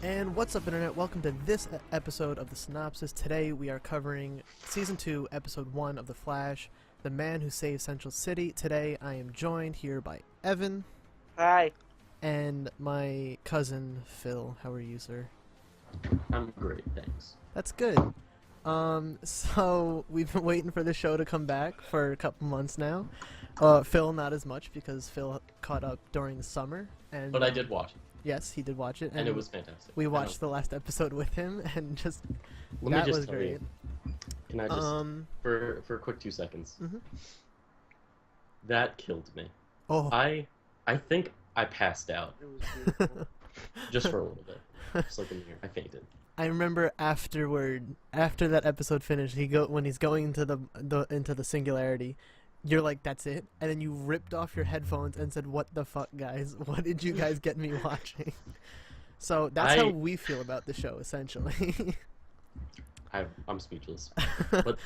And what's up, Internet? Welcome to this episode of the Synopsis. Today we are covering Season 2, Episode 1 of The Flash, The Man Who Saved Central City. Today I am joined here by Evan. Hi. And my cousin, Phil. How are you, sir? I'm great, thanks. That's good. So we've been waiting for the show to come back for a couple months now. Phil, not as much, because Phil caught up during the summer. But I did watch it. Yes, he did watch it, and it was fantastic. We watched the last episode with him, and just Let that me just was tell great. you, can I just for a quick 2 seconds? Mhm. That killed me. Oh, I think I passed out It was beautiful. just for a little bit, just like in here. I fainted. I remember after that episode finished, when he's going into the singularity, you're like, that's it, and then you ripped off your headphones and said, "What the fuck, guys? What did you guys get me watching?" So that's how we feel about the show, essentially. I'm speechless. but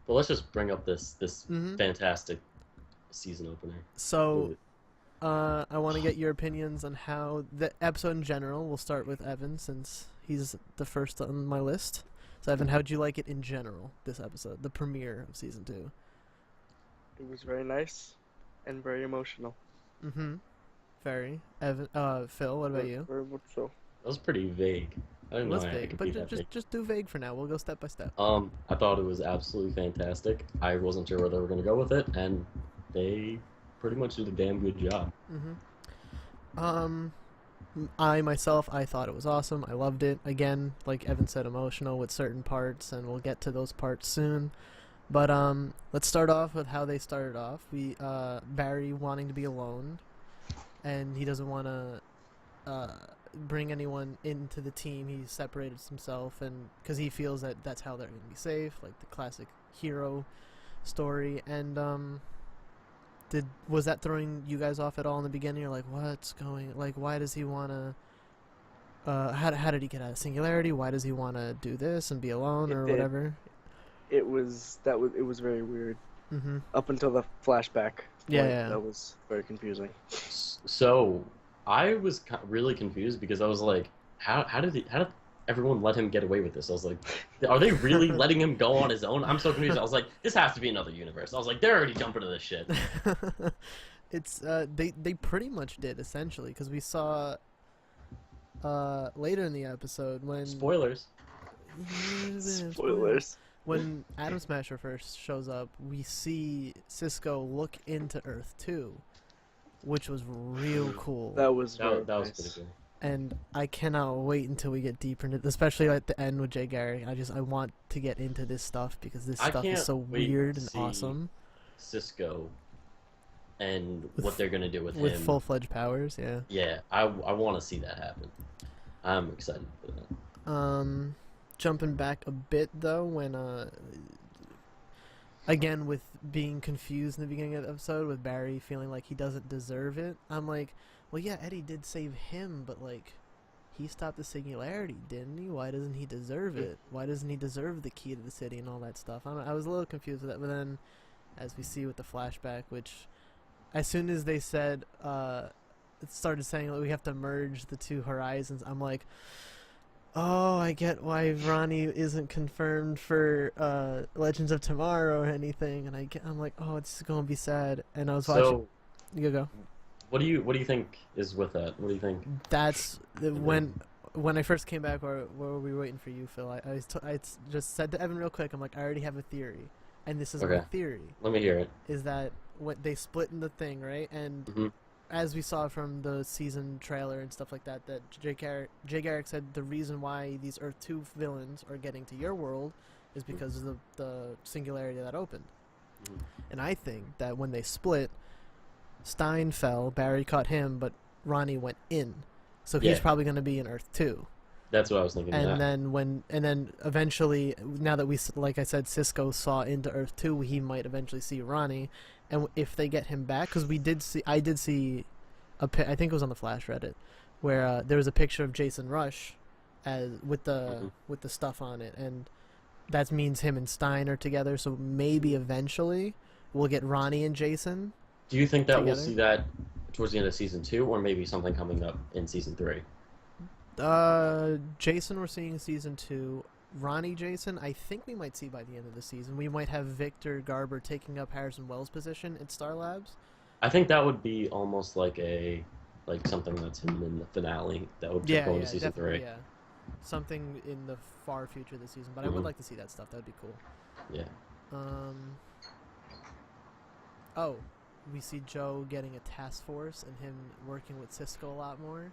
let's just bring up this Mhm. fantastic season opener. So, I want to get your opinions on how the episode in general. We'll start with Evan, since he's the first on my list. So, Evan, how'd you like it in general, this episode, the premiere of Season 2? It was very nice and very emotional. Mm-hmm. Very. Evan, Phil, what about you? Very much so. That was pretty vague. I It didn't know was I had vague, to but be that vague. just do vague for now. We'll go step by step. I thought it was absolutely fantastic. I wasn't sure where they were going to go with it, and they pretty much did a damn good job. Mm-hmm. I thought it was awesome. I loved it. Again, like Evan said, emotional with certain parts, and we'll get to those parts soon. But let's start off with how they started off. Barry wanting to be alone, and he doesn't want to bring anyone into the team. He separates himself, and because he feels that that's how they're going to be safe, like the classic hero story. And was that throwing you guys off at all in the beginning? You're like, why does he want to? How did he get out of singularity? Why does he want to do this and be alone or whatever? It was very weird. Mm-hmm. Up until the flashback. Yeah. That was very confusing. So I was really confused because I was like, how did everyone let him get away with this? I was like, are they really letting him go on his own? I'm so confused. I was like, this has to be another universe. I was like, they're already jumping to this shit. It's they pretty much did, essentially, because we saw later in the episode when Spoilers. Spoilers. When Atom Smasher first shows up, we see Cisco look into Earth 2, which was real cool. That was That very was nice. pretty good. And I cannot wait until we get deeper into it, especially at the end with Jay Garrick. I want to get into this stuff because this I stuff is can't so wait weird to and see awesome. Cisco and With- what they're gonna do with With him. full-fledged powers, yeah. Yeah, I want to see that happen. I'm excited for that. Jumping back a bit though, when again with being confused in the beginning of the episode, with Barry feeling like he doesn't deserve it, I'm like, well, yeah, Eddie did save him, but like, he stopped the singularity, didn't he? Why doesn't he deserve it? Why doesn't he deserve the key to the city and all that stuff? I was a little confused with that, but then, as we see with the flashback, which, as soon as they said, it started saying like, we have to merge the two horizons, I'm like, oh, I get why Ronnie isn't confirmed for Legends of Tomorrow or anything, and I'm like, oh, it's gonna be sad. And I was watching. So, You go. what do you think is with that? What do you think? That's when I first came back. Where were we waiting for you, Phil? I just said to Evan real quick. I'm like, I already have a theory, and this is my Okay. theory: Let me hear it. is that what they split in the thing, right? And Mhm. as we saw from the season trailer and stuff like that, that Jay Garrick said the reason why these Earth 2 villains are getting to your world is because of the singularity that opened. Mhm. And I think that when they split, Stein fell, Barry caught him, but Ronnie went in. So he's Yeah. probably going to be in Earth 2. That's what I was thinking. And then eventually, now that like I said, Cisco saw into Earth 2, he might eventually see Ronnie. And if they get him back, because I did see I think it was on the Flash Reddit, where there was a picture of Jason Rush with the stuff on it, and that means him and Stein are together. So maybe eventually we'll get Ronnie and Jason. Do you think that we'll together. see that towards the end of season 2, or maybe something coming up in season 3? Jason we're seeing season 2. Ronnie Jason, I think we might see by the end of the season. We might have Victor Garber taking up Harrison Wells' position at Star Labs. I think that would be almost like something that's hidden in the finale that would Yeah, go into yeah, season definitely, 3. yeah. Something in the far future of the season, but I would Mhm. like to see that stuff. That would be cool. Yeah. Um. Oh, we see Joe getting a task force and him working with Cisco a lot more.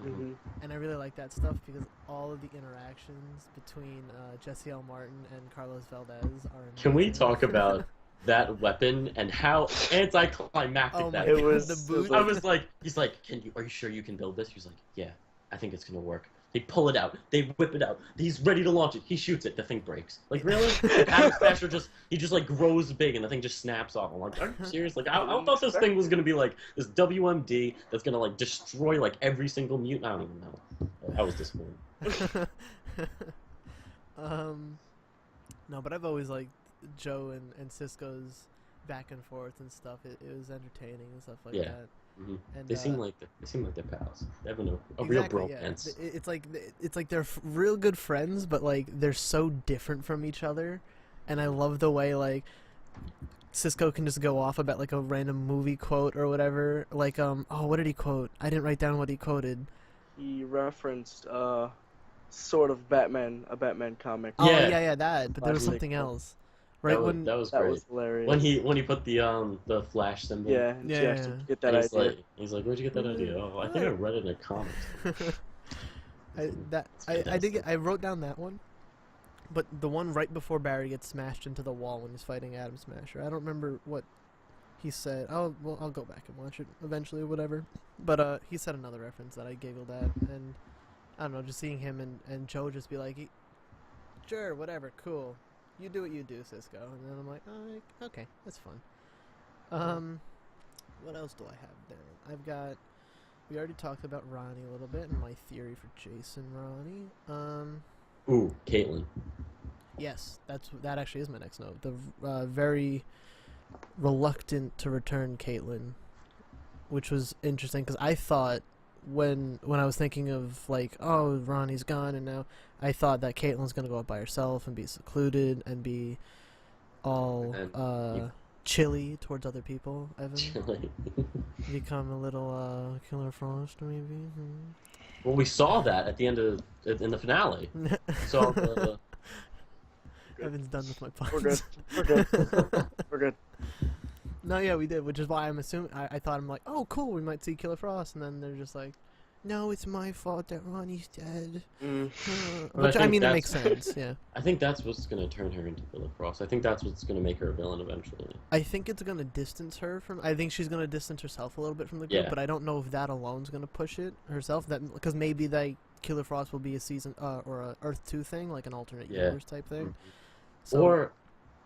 Hmm. And I really like that stuff because all of the interactions between Jesse L. Martin and Carlos Valdez are amazing. Can we talk about that weapon and how anticlimactic Oh that my It is? god, was. the It was boot. I like was like, he's like, are you sure you can build this? He's like, yeah, I think it's gonna work. They pull it out, they whip it out, he's ready to launch it, he shoots it, the thing breaks. Like, really? Like, Adam Smasher just like grows big and the thing just snaps off. I'm like, are you serious? Like, I thought this thing was gonna be like this WMD that's gonna like destroy like every single mutant. I don't even know. I was disappointed. No, but I've always liked Joe and Cisco's back and forth and stuff. It was entertaining and stuff like Yeah. that. Hmm. And They seem like they're pals. They have a exactly, real yeah. bromance. It's like they're real good friends, but like they're so different from each other. And I love the way like Cisco can just go off about like a random movie quote or whatever. Like what did he quote? I didn't write down what he quoted. he referenced sort of a Batman comic. Oh Yeah. yeah, that. But there was Classic. something else, right? When That was That great. was hilarious. When he put the flash symbol. Yeah, and Yeah, she actually yeah. get that And idea. he's like, where'd you get that idea? Oh, I think I read it in a comic. I wrote down that one, but the one right before Barry gets smashed into the wall when he's fighting Adam Smasher. I don't remember what he said. I'll go back and watch it eventually, or whatever. But he said another reference that I giggled at, and I don't know, just seeing him and Joe just be like, sure, whatever, cool, you do what you do, Cisco, and then I'm like, oh, okay, that's fun. What else do I have there? I've got. We already talked about Ronnie a little bit and my theory for Jason Ronnie. Ooh, Caitlyn. Yes, that actually is my next note. The very reluctant to return Caitlyn, which was interesting because I thought when I was thinking of like, oh, Ronnie's gone and now I thought that Caitlyn's gonna go out by herself and be secluded and be all chilly towards other people. Evan, become a little Killer Frost maybe. Well, we saw that at the end of in the finale. So Evan's done with my puns. We're good. We're good. We're good. No, yeah, we did, which is why I'm assuming. I thought I'm like, oh, cool, we might see Killer Frost, and then they're just like, no, it's my fault that Ronnie's dead. Mm. Which I mean, it makes sense. Yeah. I think that's what's gonna turn her into Killer Frost. I think that's what's gonna make her a villain eventually. I think it's gonna distance her from. I think she's gonna distance herself a little bit from the group, Yeah. but I don't know if that alone's gonna push it herself. That because maybe that Killer Frost will be a season or a Earth 2 thing, like an alternate universe type thing. So, Or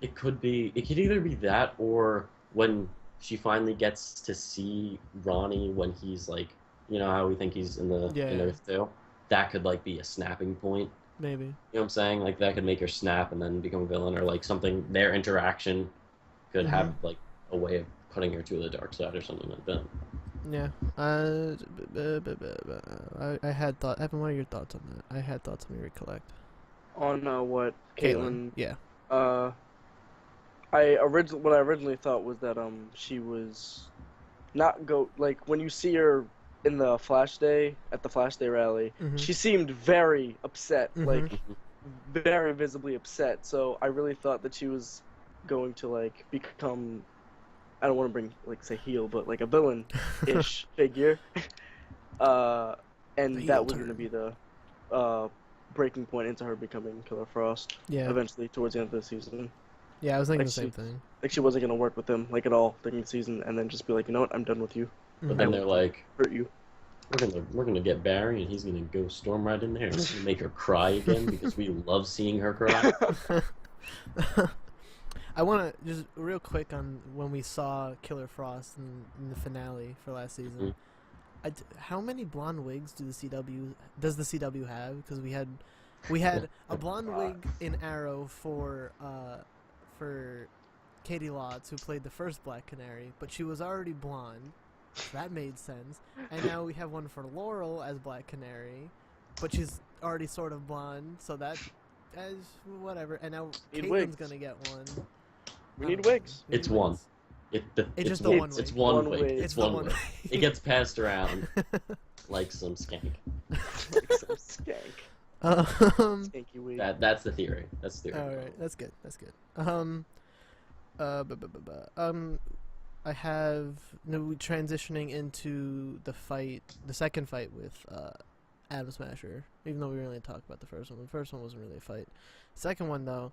it could either be that or when she finally gets to see Ronnie when he's like, you know how we think he's in Earth 2? That could like be a snapping point. maybe. You know what I'm saying? Like that could make her snap and then become a villain, or like something. Their interaction could have like a way of putting her to the dark side or something like that. Yeah. I had thought. Evan, what are your thoughts on that? I had thoughts. Let me recollect. On what Caitlyn? Yeah. What I originally thought was that she was not like when you see her in the Flash Day at the Flash Day rally, she seemed very upset, like very visibly upset. So I really thought that she was going to like become, I don't want to bring like say heel, but like a villain-ish figure. And that was going to be the breaking point into her becoming Killer Frost. Yeah. Eventually, towards the end of the season. Yeah, I was thinking Like the same thing. Like she wasn't gonna work with him like at all during the season, and then just be like, you know what, I'm done with you. But then they're like, Hurt you. we're gonna get Barry, and he's gonna go storm right in there, and he's gonna make her cry again because we love seeing her cry. I want to just real quick on when we saw Killer Frost in the finale for last season. How many blonde wigs does the CW have? Because we had a blonde wig in Arrow for Katie Lotz, who played the first Black Canary, but she was already blonde. That made sense. And now we have one for Laurel as Black Canary, but she's already sort of blonde, so that as whatever. And now Need Caitlin's wigs. gonna get one. We I need don't know. wigs. We It's need one. wigs. It's just the one It's wig. one One wig. wig. It's It's the one one wig. wig. It gets passed around like some skank. Like some skank. Skanky wig. That's the theory. That's the theory. All right, that's good. That's good. I have no transitioning into the second fight with Adam Smasher. Even though we really talked about the first one. The first one wasn't really a fight. Second one though,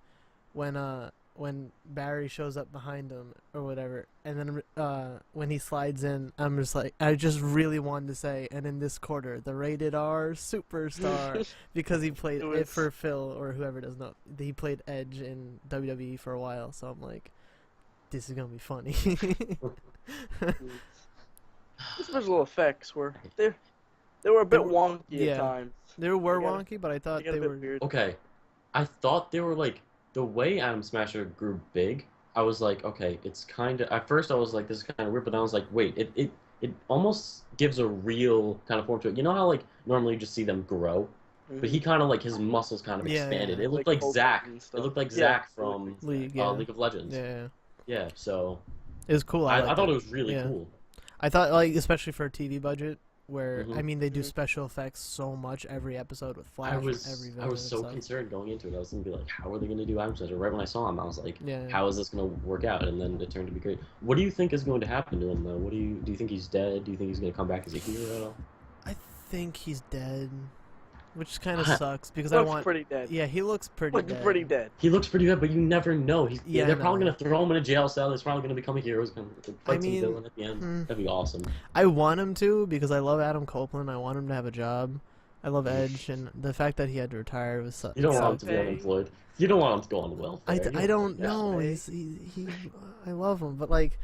when Barry shows up behind him or whatever, and then when he slides in, I'm just like, I just really wanted to say, and in this quarter, the rated R superstar, because he played it for Phil or whoever doesn't know. He played Edge in WWE for a while, so I'm like, this is gonna be funny. The special effects were they were a bit wonky yeah. at times. They were They got- wonky, but I thought got they a bit were. weird. Okay, I thought they were like the way Adam Smasher grew big. I was like, okay, it's kind of. At first, I was like, this is kind of weird, but then I was like, wait, it almost gives a real kind of form to it. You know how like normally you just see them grow, but he kind of like his muscles kind of Yeah, expanded. yeah. It looked Like like Zack. and It stuff. looked like Yeah, Zack it looked from like League, yeah. League of Legends. Yeah, Yeah, so it was cool. I liked thought it was really Yeah. cool. I thought, like, especially for a TV budget, where Mhm. I mean, they do Mhm. special effects so much every episode with Flash. I every was villain and so stuff. concerned going into it. I was gonna be like, how are they gonna do Adam Smasher? Right when I saw him, I was like, Yeah. how is this gonna work out? And then it turned to be great. What do you think is going to happen to him though? What do you think he's dead? Do you think he's gonna come back as a hero? I think he's dead, which kind of I- sucks because Looks I want. pretty dead. Yeah, he looks pretty Looks dead. pretty dead. He looks pretty good, but you never know. Yeah, They're I probably know. gonna throw him in a jail cell. He's probably gonna become a hero. He's gonna fight mean, some villain at the end. That'd be awesome. I want him to because I love Adam Copeland. I want him to have a job. I love Edge, and the fact that he had to retire was. You don't want him to be Okay. unemployed. You don't want him to go on welfare. I don't Yeah. know. Hey. He I love him, but like,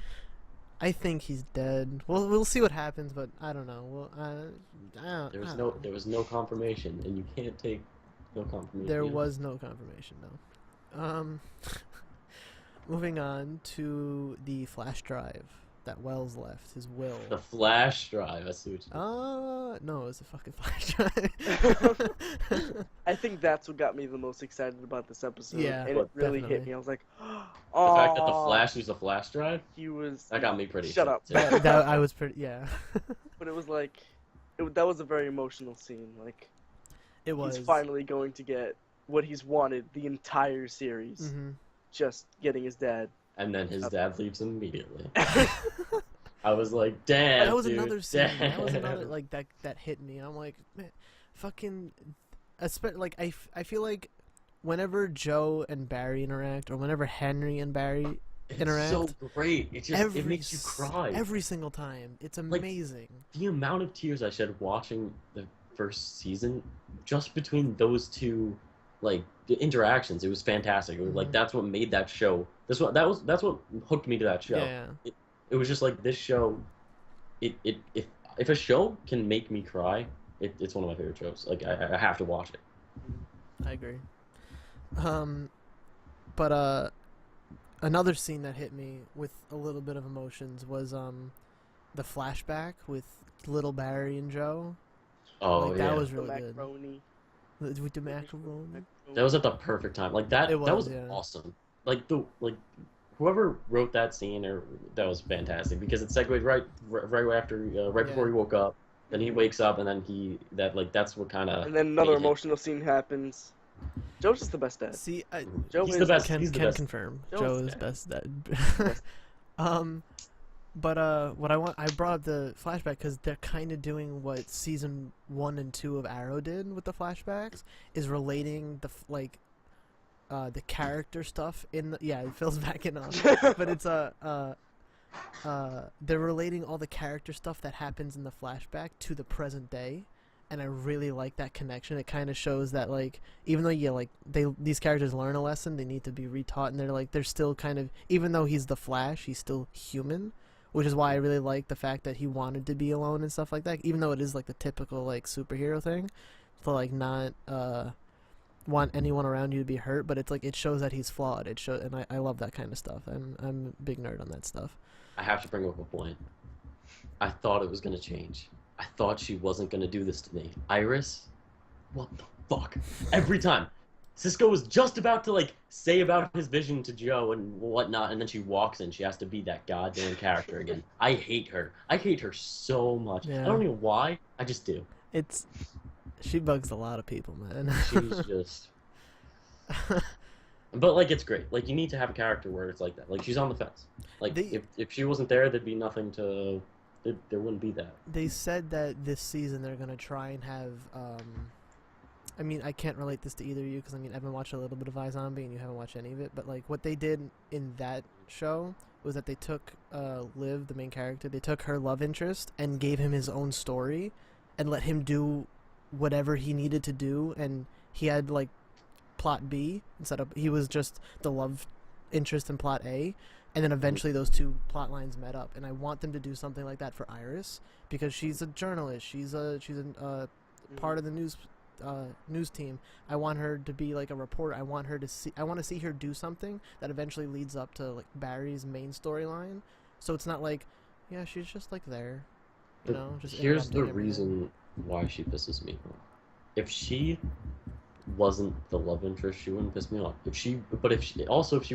I think he's dead. We'll see what happens, but I don't know. There was I don't no know. there was no confirmation, and you can't take no confirmation. There was no confirmation, no. Moving on to the flash drive that Wells left, his will. The flash drive. I see what you No, it's a fucking flash drive. I think that's what got me the most excited about this episode. Yeah, and it really hit definitely. me. I was like, The oh. fact that the flash was a flash drive, He was. that got me pretty. Shut up. excited, too. that I was pretty. Yeah, But it was like, that was a very emotional scene. Like, it was. he's finally going to get what he's wanted the entire series. Mm-hmm. Just getting his dad. And then his dad leaves immediately. I was like, damn, That was dude, another scene. damn. That was another like that hit me. I'm like, man, fucking. Like I feel like whenever Joe and Barry interact, or whenever Henry and Barry interact, It's so great. It makes you cry. every single time. It's amazing. The amount of tears I shed watching the first season, just between those two, like the interactions, it was fantastic. It was like Mhm. that's what made that show. That's what hooked me to that show. Yeah. It was just like this show. If a show can make me cry, it's one of my favorite shows. Like I have to watch it. I agree. But another scene that hit me with a little bit of emotions was the flashback with little Barry and Joe. Oh Like, yeah, that was The really good. macaroni. With the macaroni. that was at the perfect time. Like that It that was was, yeah. awesome. Like whoever wrote that scene, that was fantastic because it segued right after right before Yeah. he woke up. Then he wakes up and then that's what kind of. And then another emotional scene happens. Joe's just the best dad. See, Joe He's is the best. can He's the can best. confirm. Joe's Joe is dad. best dad. But what I brought up the flashback because they're kind of doing what season 1 and 2 of Arrow did with the flashbacks, is relating the character stuff in the, yeah, Phil's backing up, but it's they're relating all the character stuff that happens in the flashback to the present day. And I really like that connection. It kind of shows that, like, even though these characters learn a lesson, they need to be retaught, and they're still kind of, even though he's the Flash, he's still human, which is why I really like the fact that he wanted to be alone and stuff like that. Even though it is like the typical like superhero thing, to like not want anyone around you to be hurt, but it's like it shows that he's flawed. It shows, and I love that kind of stuff. I'm a big nerd on that stuff. I have to bring up a point. I thought it was gonna change. I thought she wasn't gonna do this to me. Iris, what the fuck? Every time. Cisco was just about to like say about his vision to Joe and whatnot, and then she walks in. She has to be that goddamn character again. I hate her. I hate her so much. Yeah. I don't know why. I just do. She bugs a lot of people, man. She's just. But like it's great. Like you need to have a character where it's like that. Like she's on the fence. Like if she wasn't there, there'd be nothing to. There wouldn't be that. They said that this season they're gonna try and have. I mean, I can't relate this to either of you because I mean I've been watching a little bit of iZombie and you haven't watched any of it. But like what they did in that show was that they took Liv, the main character, they took her love interest and gave him his own story, and let him do whatever he needed to do, and he had like plot B instead of he was just the love interest in plot A, and then eventually those two plot lines met up. And I want them to do something like that for Iris because she's a journalist. She's a part of the news team. I want her to be like a reporter. I want to see her do something that eventually leads up to like Barry's main storyline. So it's not like, yeah, she's just like there, you know. Just here's the everything. reason why she pisses me off. If she wasn't the love interest, she wouldn't piss me off. If she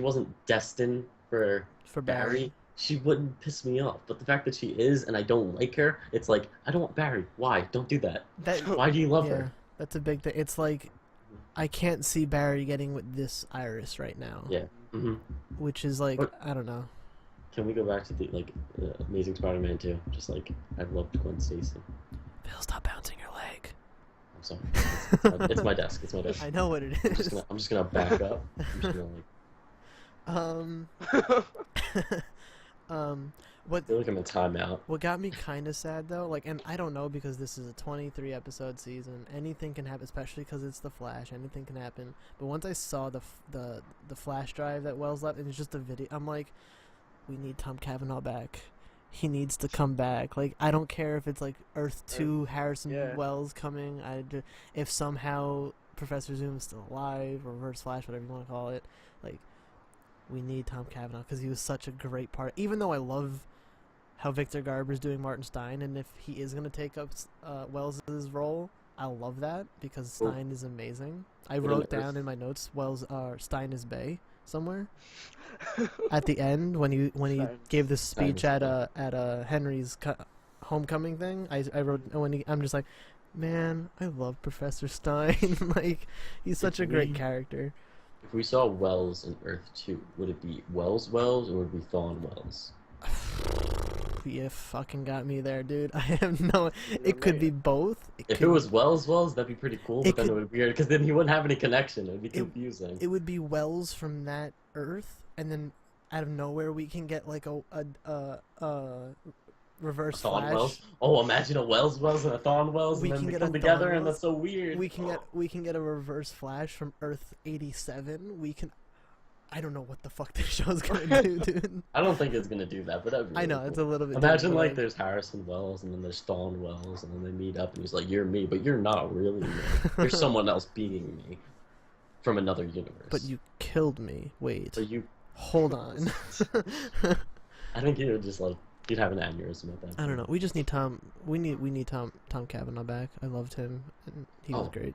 wasn't destined for Barry, she wouldn't piss me off. But the fact that she is, and I don't like her, it's like I don't want Barry. Why? Don't do that. Why do you love her? That's a big thing. It's like I can't see Barry getting with this Iris right now. Yeah. Mm-hmm. Which is like I don't know. Can we go back to the Amazing Spider-Man 2? Just like I loved Gwen Stacy. Phil, stop bouncing your leg. I'm sorry. It's my desk. It's my desk. I know what it is. I'm just gonna back up. I'm just gonna what? I feel like I'm in timeout. What got me kind of sad though, like, and I don't know because this is a 23 episode season. Anything can happen, especially because it's the Flash. Anything can happen. But once I saw the flash drive that Wells left, and it's just a video, I'm like, we need Tom Cavanaugh back. He needs to come back. Like, I don't care if it's like Earth 2 Harrison Wells coming. If somehow Professor Zoom is still alive, or Reverse Flash, whatever you want to call it, like, we need Tom Cavanaugh because he was such a great part. Even though I love how Victor Garber's doing Martin Stein, and if he is going to take up Wells' role, I love that because Stein is amazing. I wrote down in my notes Stein is Bay somewhere at the end when he gave this speech at Henry's homecoming thing. I wrote I'm just like, man, I love Professor Stein. Like, he's such a great character. If we saw Wells in Earth 2, would it be Wells or would it be Thawne Wells? You fucking got me there, dude. I have no. It could be both. If it was Wells, that'd be pretty cool. But then it would be weird because then he wouldn't have any connection. It'd be confusing. It would be Wells from that Earth, and then out of nowhere we can get like a Reverse Flash. Wells? Oh, imagine a Wells and a Thawne Wells, and then they come together, and that's so weird. We can get a Reverse Flash from Earth 87. I don't know what the fuck this show's gonna do, dude. I don't think it's gonna do that, but that'd be really I know, cool. it's a little bit. Imagine like there's Harrison Wells and then there's Thawne Wells and then they meet up and he's like, "You're me, but you're not really me. You're someone else being me from another universe." But you killed me. Wait. So you hold on. I think you would just like you'd have an aneurysm at that point. I don't know. We just need Tom. We need Tom Cavanaugh back. I loved him, and he was great.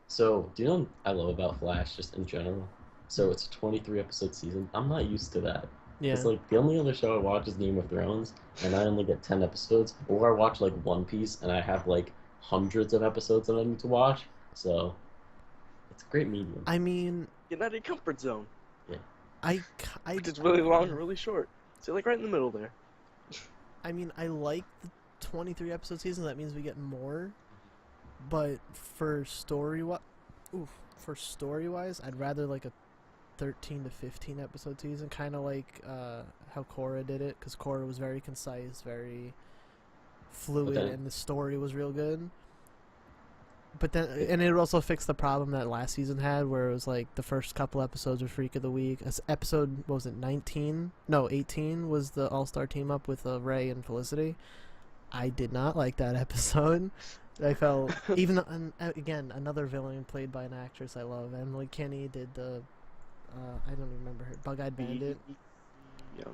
So do you know what I love about Flash just in general? So it's a 23 episode season. I'm not used to that. Yeah. It's like the only other show I watch is Game of Thrones, and I only get 10 episodes. Or I watch like One Piece, and I have like hundreds of episodes that I need to watch. So it's a great medium. I mean, get out of your comfort zone. Yeah. It's really long and really short. So like right in the middle there. I mean, I like the 23 episode season. That means we get more. But for story wise, I'd rather like a 13 to 15 episode season, kind of like how Korra did it, because Korra was very concise, very fluid, and the story was real good. But then, and it also fixed the problem that last season had, where it was like the first couple episodes were Freak of the Week. Episode, what was it, 19? No, 18 was the All-Star team up with Ray and Felicity. I did not like that episode. I felt, even again, another villain played by an actress I love. Emily Kinney did the, I don't even remember her, Bug-Eyed Bandit. Yeah,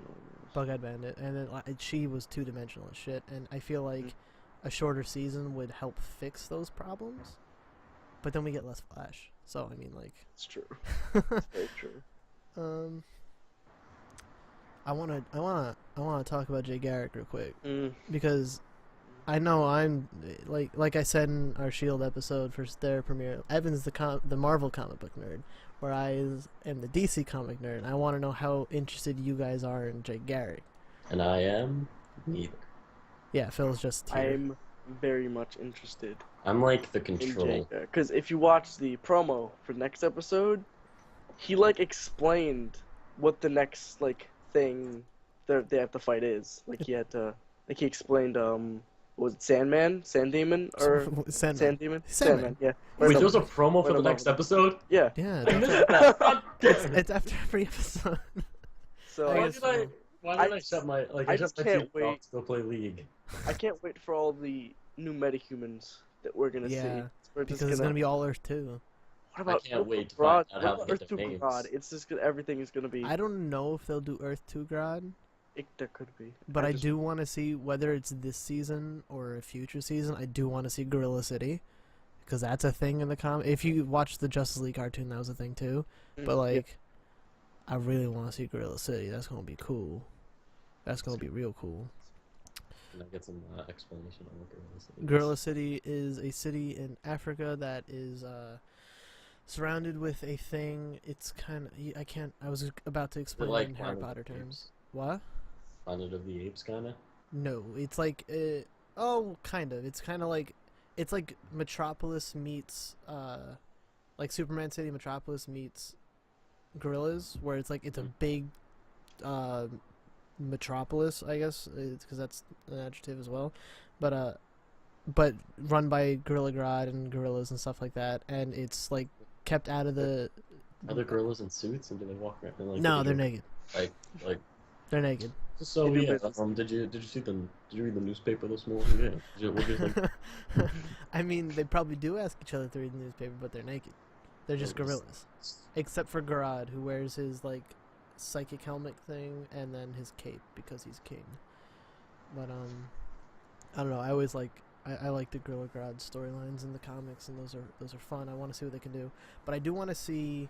Bug-Eyed Bandit, and then she was two-dimensional as shit. And I feel like a shorter season would help fix those problems. but then we get less Flash. So I mean, like, It's true. It's very true. I wanna talk about Jay Garrick real quick because I know I'm like I said in our Shield episode for their premiere. Evan's the Marvel comic book nerd, where I am the DC comic nerd. And I want to know how interested you guys are in Jay Garrick. And I am neither. Yeah, Phil's just here. I'm very much interested. I'm like the control. Because if you watch the promo for next episode, he like explained what the next like thing that they have to fight is. Like he had to, like he explained was it Sandman, Sanddemon, or Sandman? Sandman, yeah. Wait, there was a promo for the next episode? Yeah. Yeah, I missed that. it's after every episode. So Why did I shut my I just can't wait to go play League? I can't wait for all the new metahumans that we're gonna see. We're because it's gonna be all Earth 2. What about I can't wait to Grodd? find out how What to about get Earth their 2 names. Grodd? It's just everything is gonna be. I don't know if they'll do Earth 2 Grodd, There could be. but I do want to see whether it's this season or a future season. I do want to see Gorilla City, because that's a thing in the comic. If you watch the Justice League cartoon, that was a thing too. But like, I really want to see Gorilla City. That's gonna be cool. That's gonna be real cool. Can I get some explanation on what Gorilla City is? Gorilla City is a city in Africa that is surrounded with a thing. It's kind of I was about to explain it in Harry Potter terms. What? Planet of the Apes, kind of. No, it's like kind of. It's kind of like it's like Metropolis meets like Superman City. Metropolis meets Gorillas, where it's like it's a big metropolis, I guess, because that's an adjective as well, but run by Gorilla Grodd and gorillas and stuff like that, and it's like kept out of the. Are there gorillas in suits, and do they walk around? And, like, no, they're naked. Like they're naked. So yeah, did you read the newspaper this morning? Yeah. What do you think? I mean, they probably do ask each other to read the newspaper, but they're naked. They're just gorillas, except for Grodd, who wears his like psychic helmet thing and then his cape because he's king. But I don't know. I always like I like the Gorilla Grodd storylines in the comics, and those are fun. I want to see what they can do, but I do want to see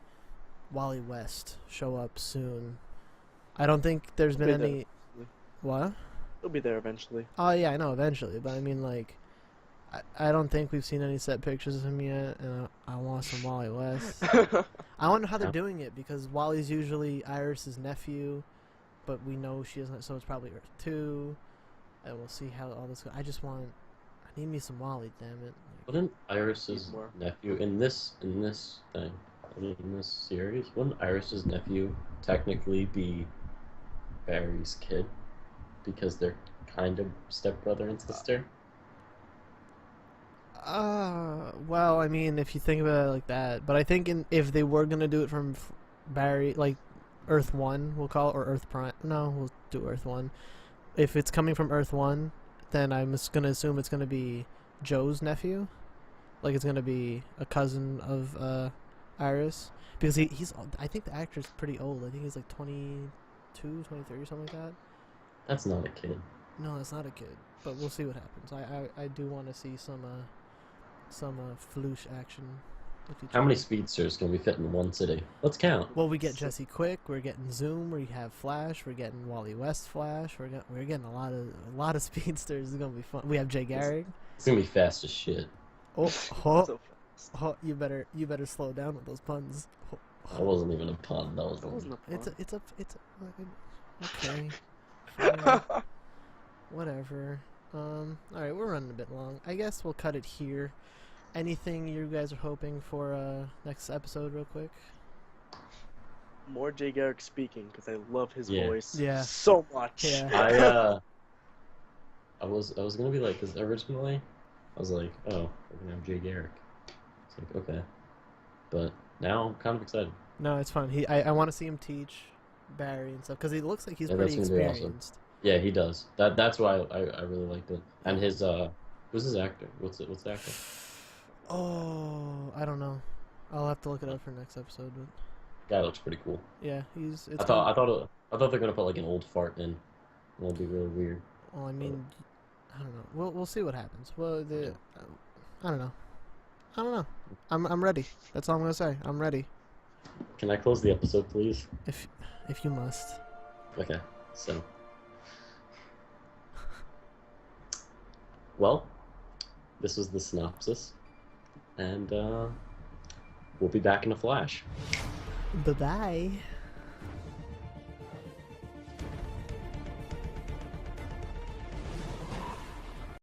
Wally West show up soon. I don't think there's been any. What? He'll be there eventually. Oh yeah, I know eventually, but I mean like, I don't think we've seen any set pictures of him yet, and I want some Wally West. I wonder how they're doing it, because Wally's usually Iris's nephew, but we know she isn't, so it's probably Earth 2, and we'll see how all this goes. I need me some Wally, damn it. Wouldn't Iris's nephew in this thing, in this series, wouldn't Iris's nephew technically be Barry's kid, because they're kind of stepbrother and sister? Well, I mean, if you think about it like that, but I think if they were gonna do it from Barry, like Earth 1, we'll call it, or Earth Prime. No, we'll do Earth 1. If it's coming from Earth 1, then I'm just gonna assume it's gonna be Joe's nephew, like it's gonna be a cousin of Iris, because he's. I think the actor's pretty old. I think he's like 22, 23 or something like that. That's not a kid. No, that's not a kid. But we'll see what happens. I do want to see some floosh action. How many speedsters can we fit in one city? Let's count. Well, we get Jesse Quick. We're getting Zoom. We have Flash. We're getting Wally West Flash. We're getting a lot of speedsters. It's gonna be fun. We have Jay Garrick. It's gonna be fast as shit. You better slow down with those puns. That wasn't even a pun. That wasn't a pun. It's a okay. Whatever. Alright, we're running a bit long. I guess we'll cut it here. Anything you guys are hoping for next episode, real quick? More Jay Garrick speaking, because I love his voice so much. Yeah. I was gonna be like, because originally I was like, oh, we're gonna have Jay Garrick. It's like, okay, but now I'm kind of excited. No, it's fun. I want to see him teach Barry and stuff, because he looks like he's pretty experienced. Awesome. Yeah, he does. That's why I really liked it. And his who's his actor? What's the actor? Oh, I don't know. I'll have to look it up for next episode. But guy looks pretty cool. yeah, I thought they're gonna put like an old fart in. It'll be really weird. Well, I mean, I don't know. We'll see what happens. Well, I don't know. I don't know. I'm ready. That's all I'm gonna say. I'm ready. Can I close the episode, please? If you must. Okay, so. Well, this was the synopsis, and we'll be back in a flash. Bye bye.